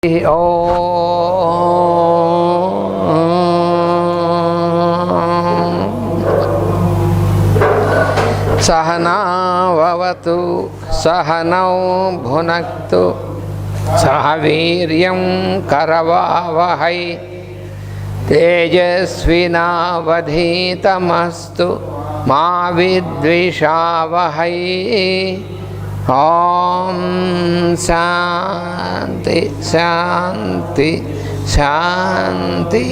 Om Sahana Vavatu Sahanau Bhunaktu Sahaviryam Karavavahai Tejasvinavadhitamastu Ma Vidvishavahai. Om Shanti Shanti Shanti.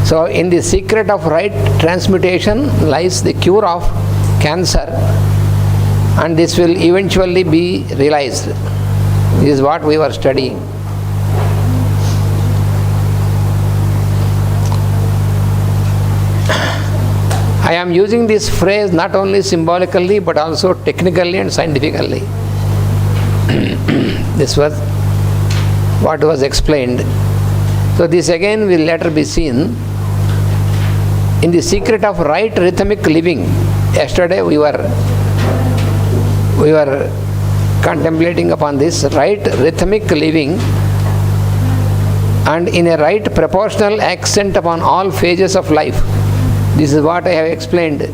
So, in the secret of right transmutation lies the cure of cancer, and this will eventually be realized. This is what we were studying. I am using this phrase not only symbolically but also technically and scientifically. This was what was explained. So, this again will later be seen. In the secret of right rhythmic living, yesterday we were contemplating upon this right rhythmic living, and in a right proportional accent upon all phases of life. This is what I have explained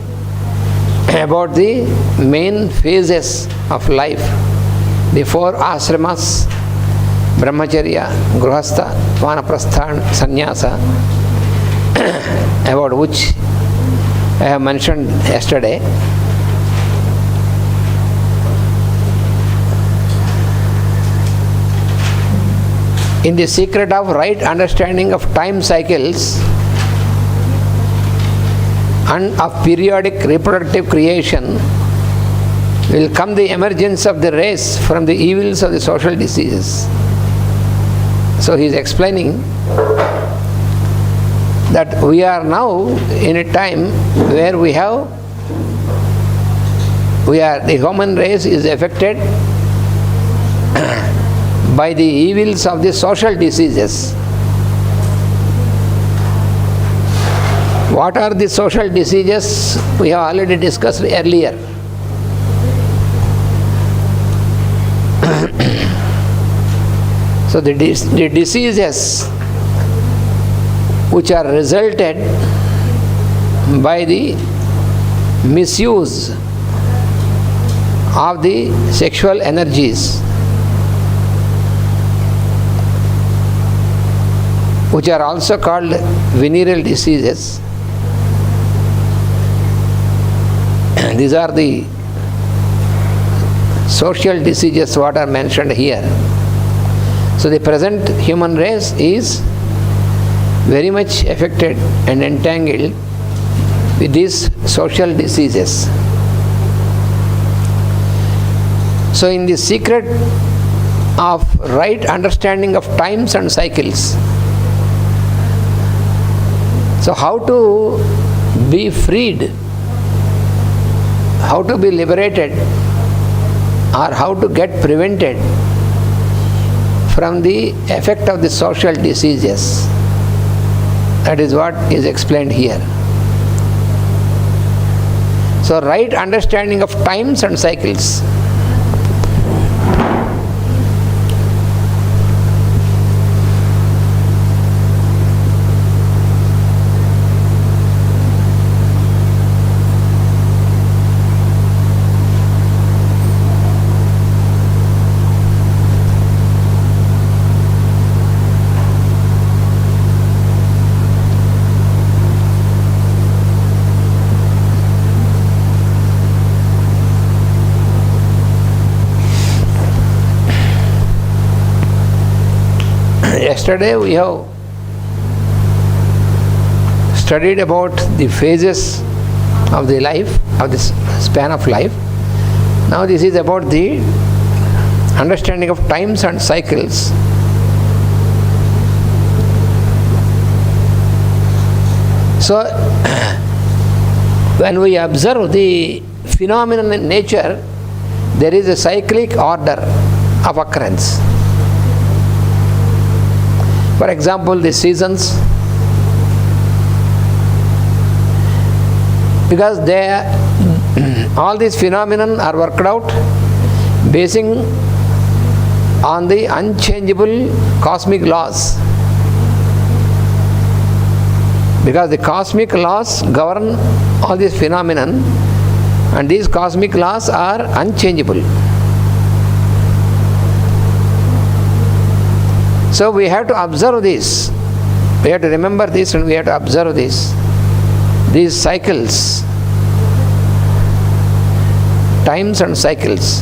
about the main phases of life, the four ashramas: brahmacharya, grihastha, vanaprastha and sannyasa, about which I have mentioned yesterday. In the secret of right understanding of time cycles and of periodic reproductive creation will come the emergence of the race from the evils of the social diseases. So he is explaining that we are now in a time where the human race is affected by the evils of the social diseases. What are the social diseases? We have already discussed earlier. So the diseases which are resulted by the misuse of the sexual energies, which are also called venereal diseases. These are the social diseases what are mentioned here. So the present human race is very much affected and entangled with these social diseases. So in the secret of right understanding of times and cycles, so how to be freed, how to be liberated, or how to get prevented from the effect of the social diseases. That is what is explained here. So, right understanding of times and cycles. Yesterday we have studied about the phases of the life, of this span of life. Now this is about the understanding of times and cycles. So, when we observe the phenomenon in nature, there is a cyclic order of occurrence. For example, the seasons, because all these phenomena are worked out basing on the unchangeable cosmic laws. Because the cosmic laws govern all these phenomena, and these cosmic laws are unchangeable. So we have to observe this. We have to remember this, and we have to observe this. These cycles, times and cycles.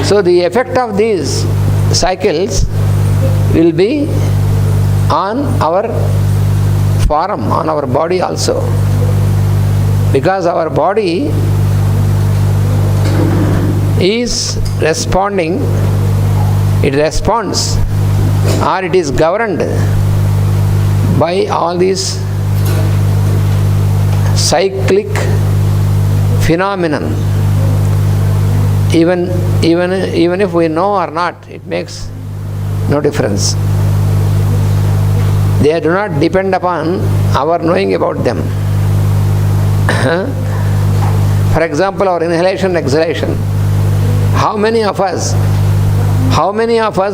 So the effect of these cycles will be on our form, on our body also. Because our body is responding, it responds, or it is governed by all these cyclic phenomenon. Even if we know or not, it makes no difference. They do not depend upon our knowing about them. For example, our inhalation, exhalation. How many of us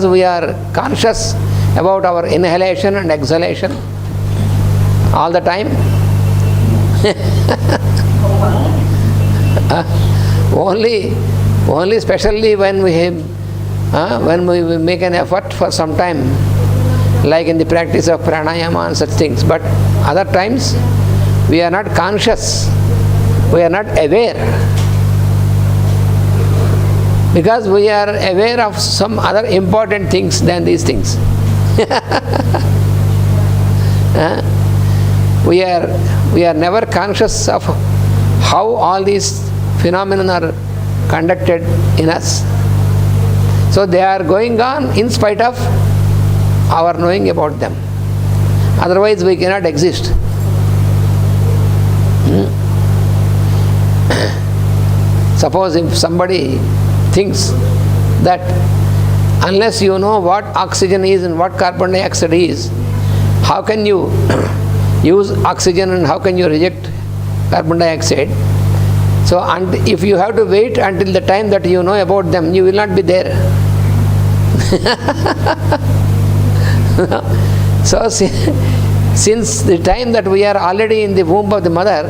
we are conscious about our inhalation and exhalation all the time? Only especially when we make an effort for some time, like in the practice of pranayama and such things. But other times we are not conscious, we are not aware, because we are aware of some other important things than these things. We are never conscious of how all these phenomena are conducted in us. So they are going on in spite of our knowing about them. Otherwise we cannot exist. Suppose if somebody thinks that unless you know what oxygen is and what carbon dioxide is, how can you use oxygen and how can you reject carbon dioxide? So if you have to wait until the time that you know about them, you will not be there. So since the time that we are already in the womb of the mother,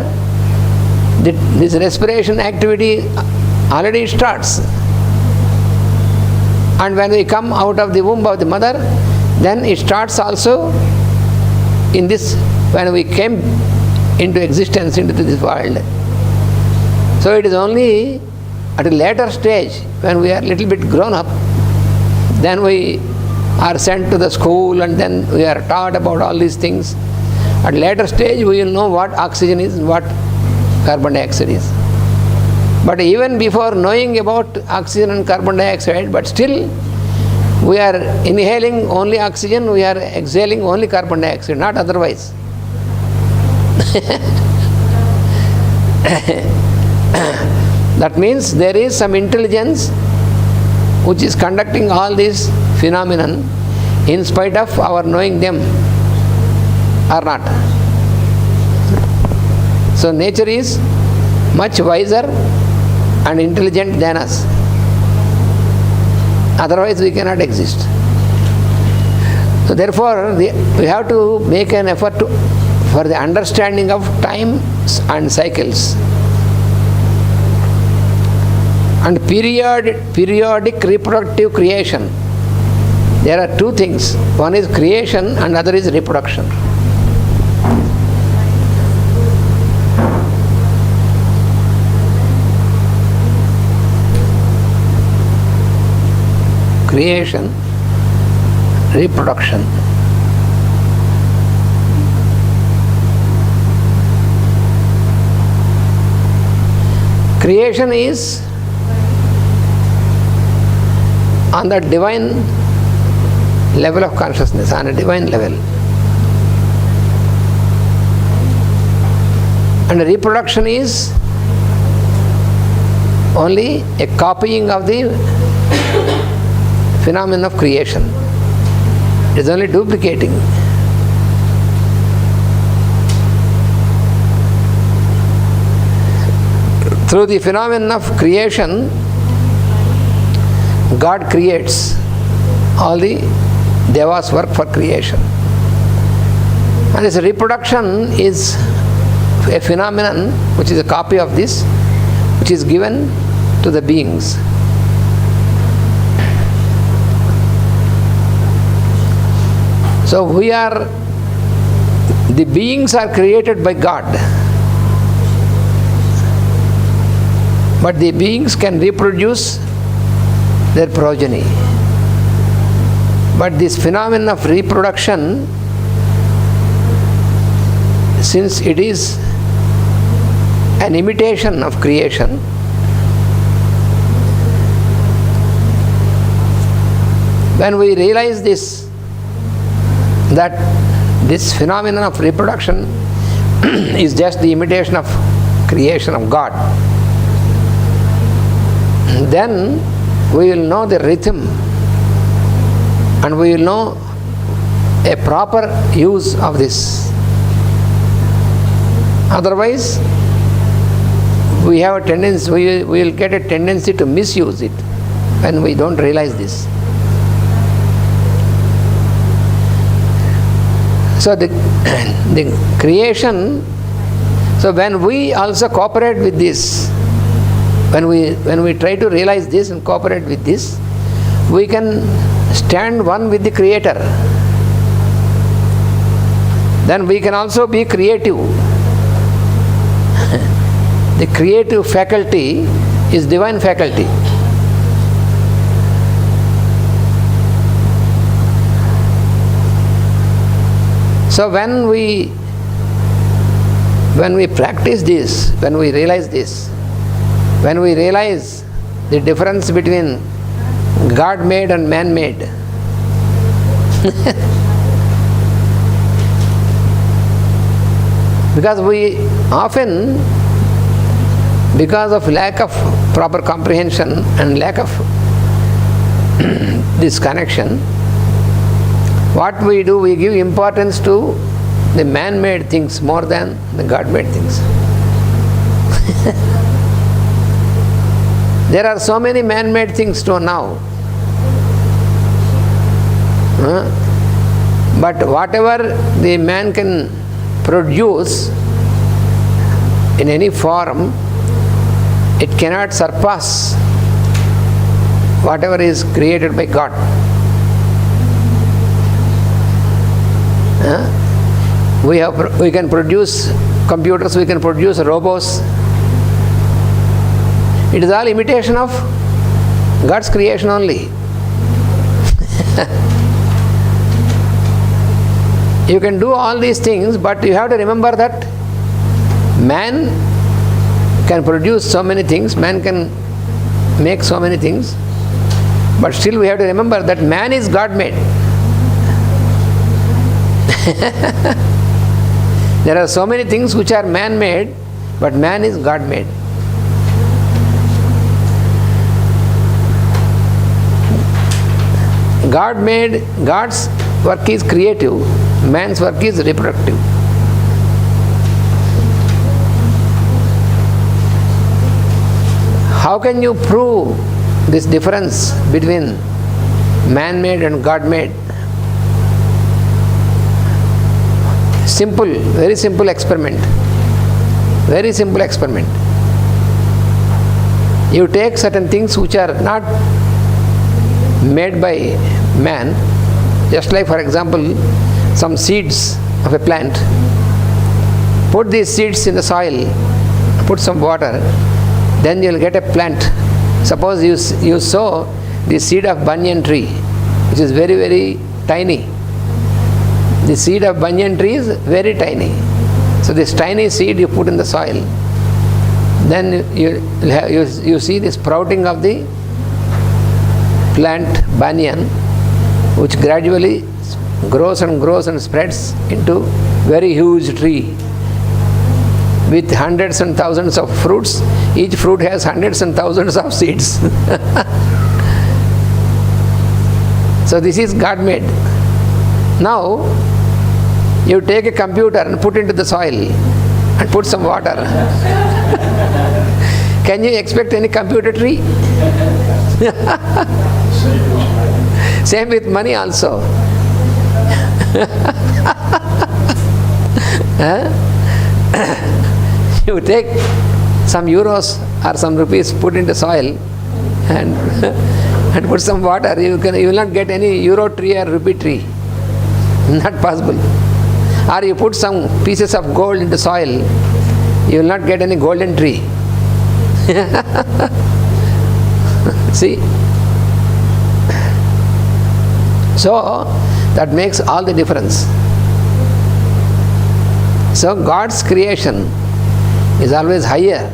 this respiration activity already starts. And when we come out of the womb of the mother, then it starts also in this, when we came into existence into this world. So it is only at a later stage, when we are a little bit grown up, then we are sent to the school and then we are taught about all these things. At a later stage we will know what oxygen is and what carbon dioxide is. But even before knowing about oxygen and carbon dioxide, but still we are inhaling only oxygen, we are exhaling only carbon dioxide, not otherwise. That means there is some intelligence which is conducting all these phenomena in spite of our knowing them or not. So nature is much wiser and intelligent than us. Otherwise we cannot exist. So therefore we have to make an effort for the understanding of time and cycles. And periodic reproductive creation. There are two things. One is creation and other is reproduction. Creation, reproduction. Creation is on the divine level of consciousness, on a divine level. And reproduction is only a copying of the phenomenon of creation. It is only duplicating. Through the phenomenon of creation, God creates. All the devas work for creation. And this reproduction is a phenomenon which is a copy of this, which is given to the beings. So the beings are created by God. But the beings can reproduce their progeny. But this phenomenon of reproduction, since it is an imitation of creation, when we realize this, that this phenomenon of reproduction is just the imitation of creation of God, then we will know the rhythm and we will know a proper use of this. Otherwise, we have a tendency, we will get a tendency to misuse it when we don't realize this. So the creation, so when we also cooperate with this, when we try to realize this and cooperate with this, we can stand one with the Creator. Then we can also be creative. The creative faculty is divine faculty. So when we practice this, when we realize this, when we realize the difference between God-made and man-made, because we often, because of lack of proper comprehension and lack of this connection, what we do, we give importance to the man-made things more than the God-made things. There are so many man-made things too now. But whatever the man can produce in any form, it cannot surpass whatever is created by God. We can produce computers, we can produce robots. It is all imitation of God's creation only. You can do all these things, but you have to remember that man can produce so many things, man can make so many things, but still we have to remember that man is God-made. There are so many things which are man-made, but man is God-made. God's work is creative, man's work is reproductive. How can you prove this difference between man-made and God-made? Simple, very simple experiment. Very simple experiment. You take certain things which are not made by man, just like, for example, some seeds of a plant. Put these seeds in the soil, put some water, then you will get a plant. Suppose you sow the seed of banyan tree, which is very, very tiny. The seed of banyan tree is very tiny. So this tiny seed you put in the soil, then you see the sprouting of the plant banyan, which gradually grows and grows and spreads into very huge tree. with hundreds and thousands of fruits. Each fruit has hundreds and thousands of seeds. So this is God made. Now, you take a computer and put into the soil and put some water. Can you expect any computer tree? Same with money also. You take some euros or some rupees, put into soil and put some water, you will not get any euro tree or rupee tree. Not possible. Or you put some pieces of gold into soil, you will not get any golden tree. See? So, that makes all the difference. So, God's creation is always higher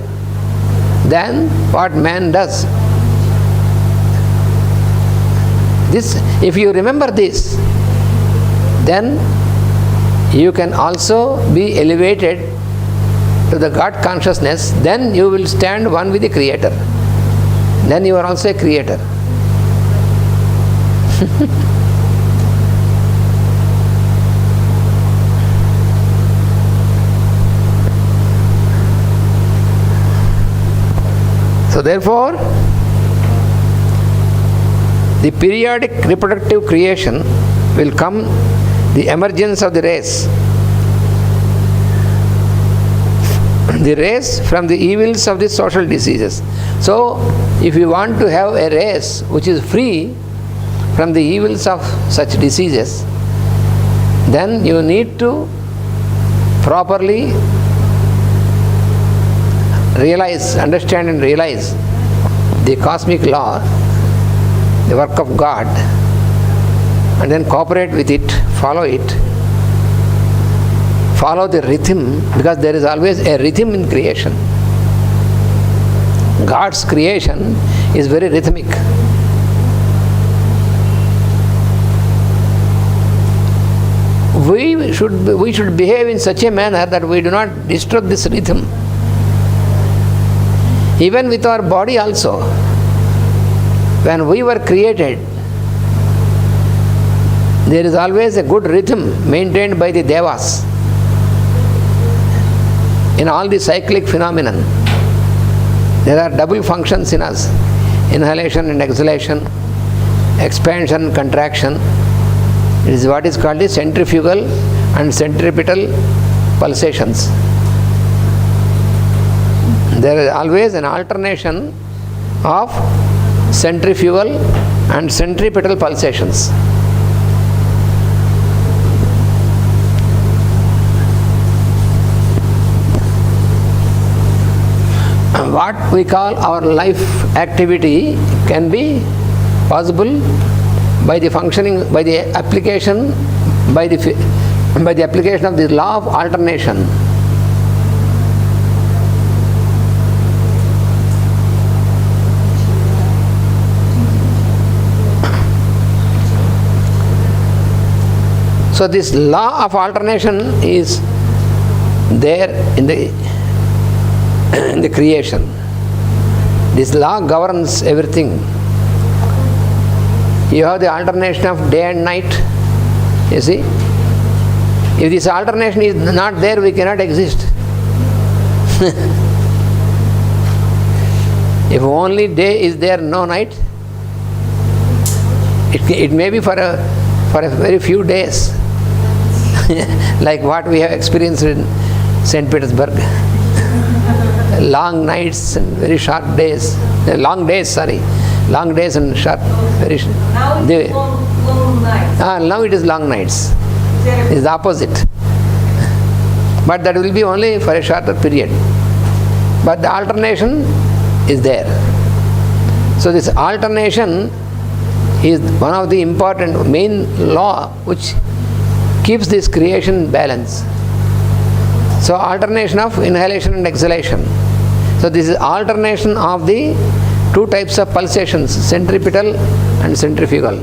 than what man does. This, if you remember this, then you can also be elevated to the God consciousness. Then you will stand one with the Creator. Then you are also a creator. So therefore, the periodic reproductive creation will come, the emergence of the race. The race from the evils of the social diseases. So, if you want to have a race which is free from the evils of such diseases, then you need to properly realize, understand and realize the cosmic law, the work of God, and then cooperate with it, follow it, follow the rhythm, because there is always a rhythm in creation. God's creation is very rhythmic. We should behave in such a manner that we do not disturb this rhythm. Even with our body also. When we were created, there is always a good rhythm maintained by the devas in all the cyclic phenomenon. There are double functions in us: inhalation and exhalation, expansion and contraction. It is what is called the centrifugal and centripetal pulsations. There is always an alternation of centrifugal and centripetal pulsations. What we call our life activity can be possible by the functioning, by the application, by the application of the law of alternation. So this law of alternation is there in the creation. This law governs everything. You have the alternation of day and night. You see? If this alternation is not there, we cannot exist. If only day is there, no night, it may be for a very few days. Like what we have experienced in St. Petersburg. Long nights and very short days. Long days and short. Very now it is long nights. Now it is long nights. It is the opposite. But that will be only for a shorter period. But the alternation is there. So this alternation is one of the important main law which keeps this creation in balance. So alternation of inhalation and exhalation. So this is alternation of the two types of pulsations, centripetal and centrifugal.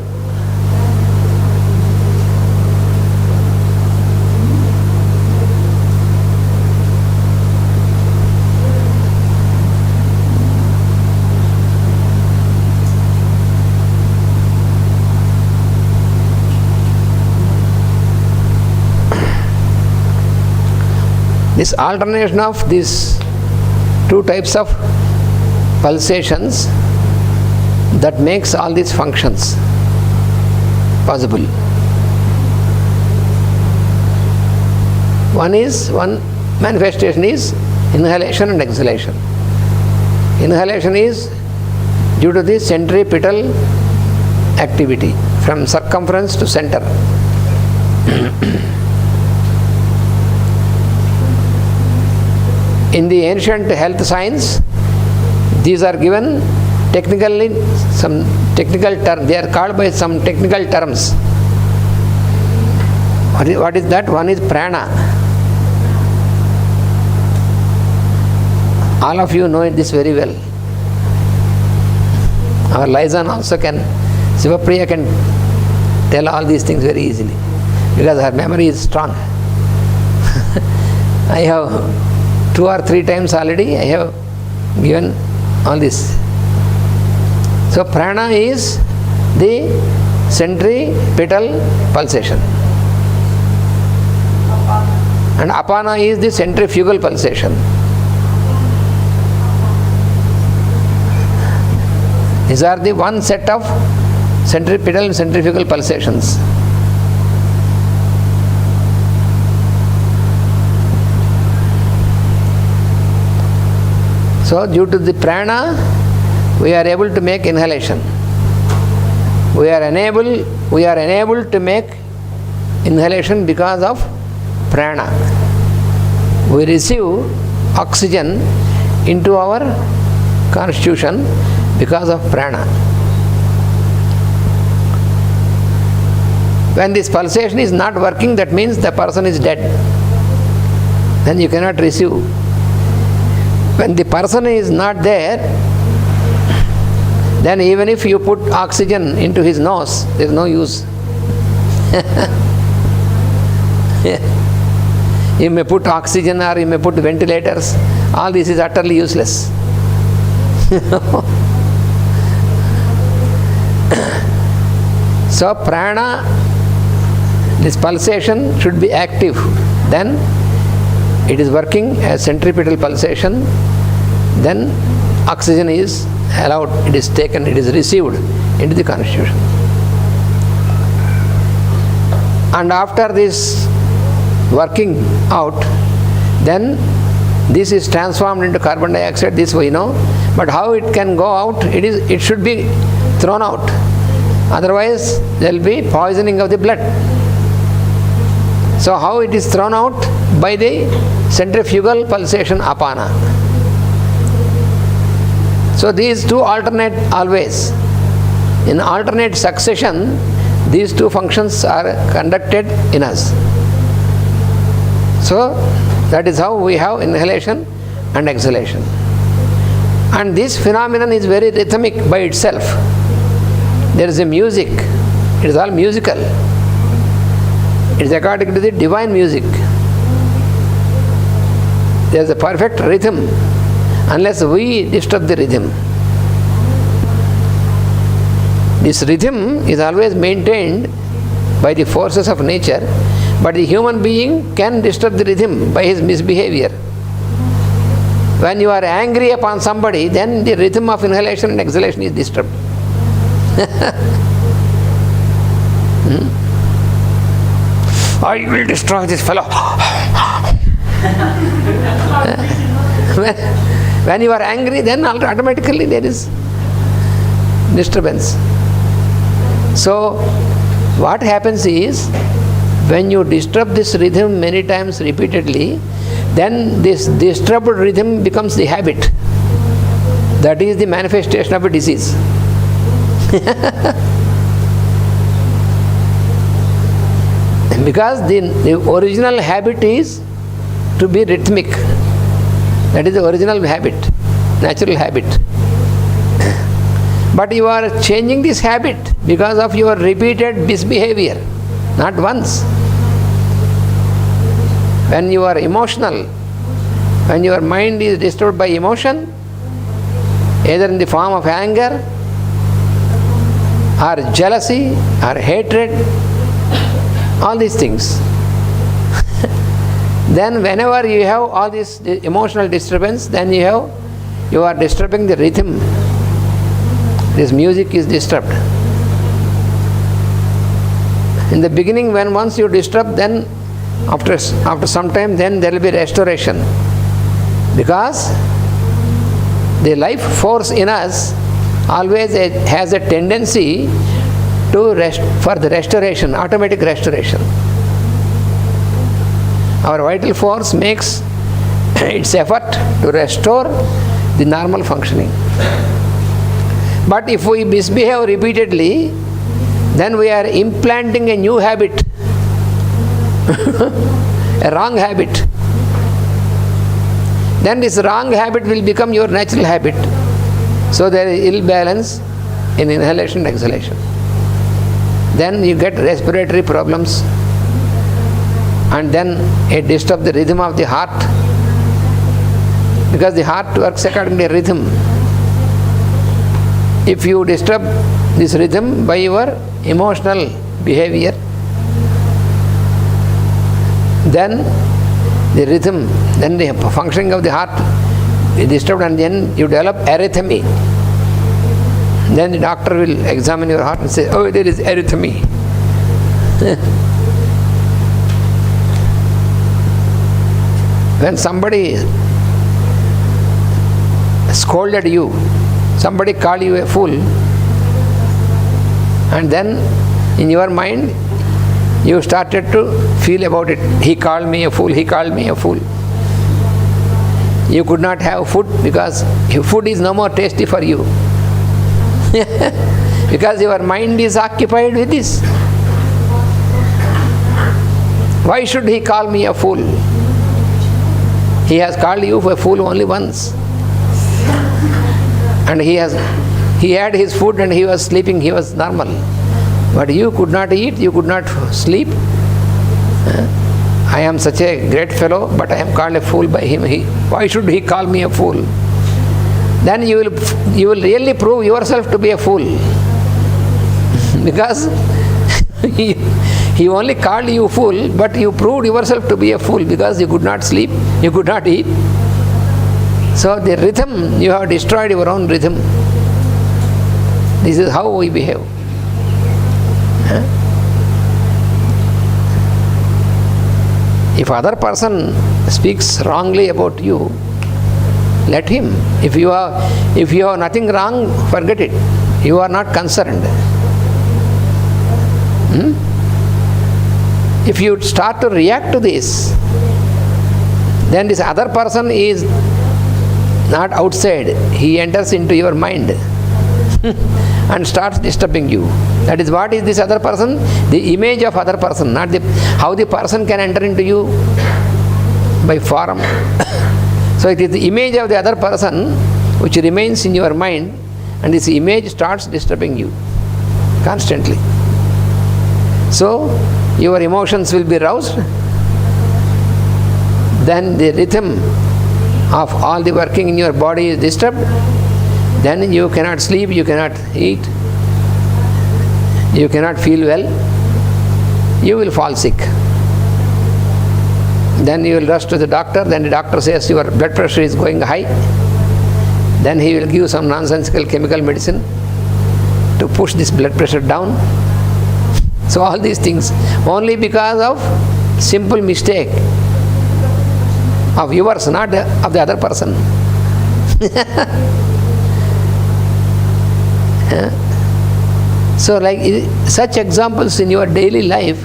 This alternation of these two types of pulsations, that makes all these functions possible. One manifestation is inhalation and exhalation. Inhalation is due to the centripetal activity from circumference to center. In the ancient health science, these are given technically, some technical term, they are called by some technical terms. What is that? One is prana. All of you know this very well. Our Liaison also can, Sivapriya can tell all these things very easily because her memory is strong. I have 2 or 3 times already I have given all this. So prana is the centripetal pulsation and apana is the centrifugal pulsation. These are the one set of centripetal and centrifugal pulsations. So due to the prana, we are able to make inhalation. We are enabled to make inhalation because of prana. We receive oxygen into our constitution because of prana. When this pulsation is not working, that means the person is dead. Then you cannot receive. When the person is not there, then even if you put oxygen into his nose, there is no use. You may put oxygen or you may put ventilators, all this is utterly useless. So prana, this pulsation should be active. Then it is working as centripetal pulsation. Then oxygen is allowed, it is taken, it is received into the constitution. And after this working out, then this is transformed into carbon dioxide, this we know. But how it can go out, it should be thrown out. Otherwise, there will be poisoning of the blood. So how it is thrown out? By the centrifugal pulsation apana. So these two alternate always. In alternate succession, these two functions are conducted in us. So that is how we have inhalation and exhalation. And this phenomenon is very rhythmic by itself. There is a music. It is all musical. It is according to the divine music. There is a perfect rhythm unless we disturb the rhythm. This rhythm is always maintained by the forces of nature, but the human being can disturb the rhythm by his misbehavior. When you are angry upon somebody, then the rhythm of inhalation and exhalation is disturbed. I will destroy this fellow. When you are angry, then automatically there is disturbance. So what happens is, when you disturb this rhythm many times repeatedly, then this disturbed rhythm becomes the habit. That is the manifestation of a disease. Because the original habit is to be rhythmic. That is the original habit, natural habit. But you are changing this habit because of your repeated misbehavior, not once. When you are emotional, when your mind is disturbed by emotion, either in the form of anger, or jealousy, or hatred, all these things, Then whenever you have all this emotional disturbance, then you are disturbing the rhythm. This music is disturbed. In the beginning, once you disturb, then after some time, then there will be restoration. Because the life force in us always has a tendency for the restoration, automatic restoration. Our vital force makes its effort to restore the normal functioning. But if we misbehave repeatedly, then we are implanting a new habit, a wrong habit. Then this wrong habit will become your natural habit. So there is ill balance in inhalation and exhalation. Then you get respiratory problems, and then it disturbs the rhythm of the heart, because the heart works according to a rhythm. If you disturb this rhythm by your emotional behavior, then the rhythm, then the functioning of the heart is disturbed, and then you develop arrhythmia. Then the doctor will examine your heart and say, oh, there is arrhythmia. When somebody scolded you, somebody called you a fool, and then in your mind you started to feel about it. He called me a fool, he called me a fool. You could not have food because food is no more tasty for you. Because your mind is occupied with this. Why should he call me a fool? He has called you a fool only once. And he had his food and he was sleeping, he was normal. But you could not eat, you could not sleep. I am such a great fellow, but I am called a fool by him. Why should he call me a fool? Then you will really prove yourself to be a fool. Because he only called you fool, but you proved yourself to be a fool because you could not sleep, you could not eat. So the rhythm, you have destroyed your own rhythm. This is how we behave. If other person speaks wrongly about you, let him. If you have nothing wrong, forget it. You are not concerned. If you start to react to this, then this other person is not outside. He enters into your mind and starts disturbing you. That is, what is this other person? The image of other person, not how the person can enter into you by form. So it is the image of the other person which remains in your mind, and this image starts disturbing you constantly. So your emotions will be roused. Then the rhythm of all the working in your body is disturbed. Then you cannot sleep, you cannot eat, you cannot feel well, you will fall sick. Then you will rush to the doctor, then the doctor says your blood pressure is going high. Then he will give some nonsensical chemical medicine to push this blood pressure down. So all these things only because of simple mistake of yours, not of the other person. So like such examples in your daily life,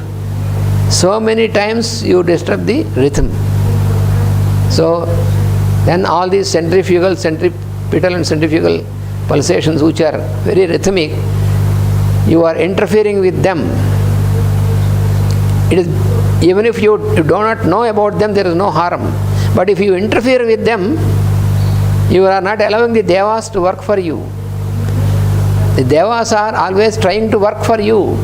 so many times you disturb the rhythm. So then all these centripetal and centrifugal pulsations which are very rhythmic, you are interfering with them. It is, even if you do not know about them, there is no harm. But if you interfere with them, you are not allowing the devas to work for you. The devas are always trying to work for you,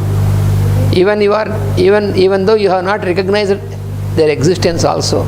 even though you have not recognized their existence also.